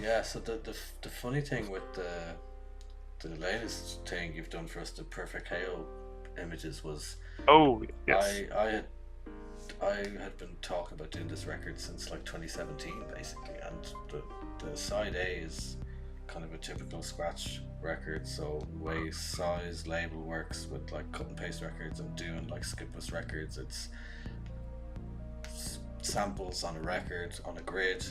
Yeah, so the funny thing with the latest thing you've done for us, the Perfect KO images, was Oh yes. I I had I had been talking about doing this record since like 2017 basically, and the side A is kind of a typical scratch record. So the way size label works with like cut and paste records and doing like skipless records, it's samples on a record on a grid,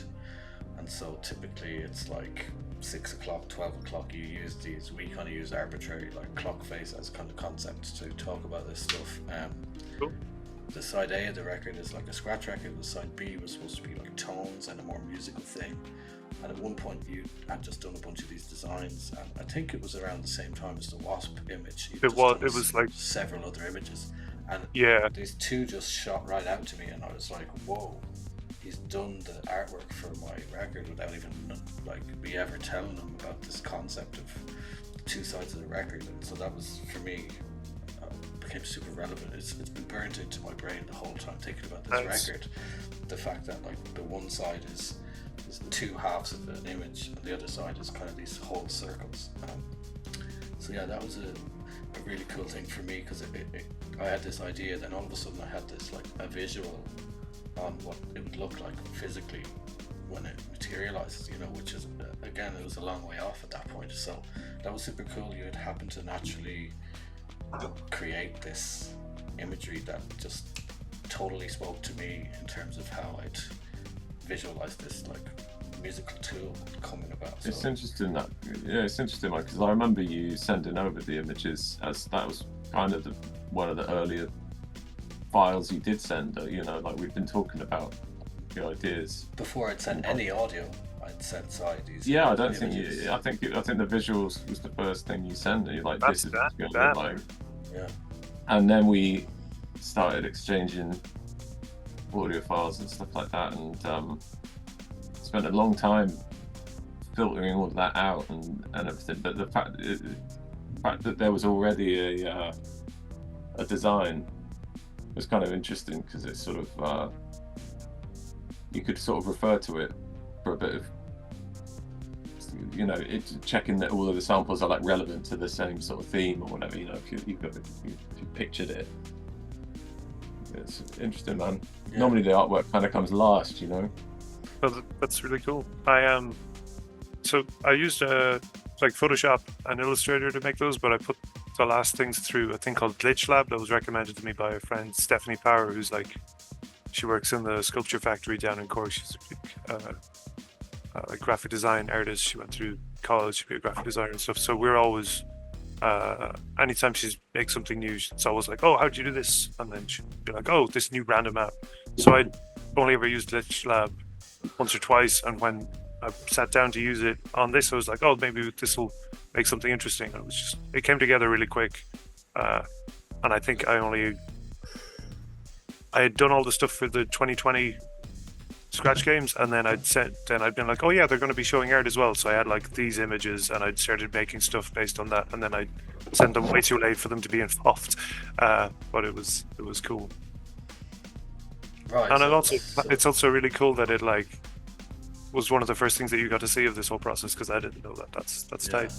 and so typically it's like 6 o'clock, 12 o'clock. You use these. We kind of use arbitrary like clock face as kind of concept to talk about this stuff. Cool. The side A of the record is like a scratch record. The side B was supposed to be like tones and a more musical thing. And at one point, you had just done a bunch of these designs, and I think it was around the same time as the Wasp image. You'd It just was done it was like, several other images, and yeah, these two just shot right out to me, and I was like, "Whoa, he's done the artwork for my record without even like me ever telling him about this concept of two sides of the record." And so that was for me became super relevant. It's been burnt into my brain the whole time thinking about this nice. record. The fact that like the one side is two halves of an image, and the other side is kind of these whole circles. So yeah, that was a really cool thing for me, because I had this idea, then all of a sudden I had this like a visual on what it would look like physically when it materializes, which is again, it was a long way off at that point. So that was super cool. You had happened to naturally create this imagery that just totally spoke to me in terms of how I'd visualize this like musical tool coming about. So It's interesting that, yeah, it's interesting, like, because I remember you sending over the images, as that was kind of one of the earlier files you did send. Like we've been talking about the ideas. before I'd sent any audio, I'd sent side these Yeah, I don't think images. I think the visuals was the first thing you sent. And you're like, That's this is that. going to That. look like, Yeah. and then we started exchanging audio files and stuff like that, and spent a long time filtering all of that out and everything. But the fact that there was already a design was kind of interesting, because it's sort of you could sort of refer to it for a bit of, checking that all of the samples are like relevant to the same sort of theme or whatever. If you pictured it. It's interesting, man. Yeah. Normally the artwork kind of comes last, Well, that's really cool. So I used like Photoshop and Illustrator to make those, but I put the last things through a thing called Glitch Lab that was recommended to me by a friend, Stephanie Power, who's like, she works in the sculpture factory down in Cork. She's a graphic design artist. She went through college to be a graphic designer and stuff. So we're always, anytime she makes something new, it's always like, "Oh, how'd you do this?" And then she'd be like, "Oh, this new random app." So I'd only ever used Glitch Lab once or twice, and when I sat down to use it on this, I was like, "Oh, maybe this will make something interesting." And it came together really quick, and I think I had done all the stuff for the 2020 scratch games, and then I'd been like, "Oh yeah, they're going to be showing art as well." So I had like these images, and I'd started making stuff based on that, and then I sent them way too late for them to be involved, but it was cool. Right. And So it's also really cool that it like was one of the first things that you got to see of this whole process, because I didn't know that. That's yeah. tight.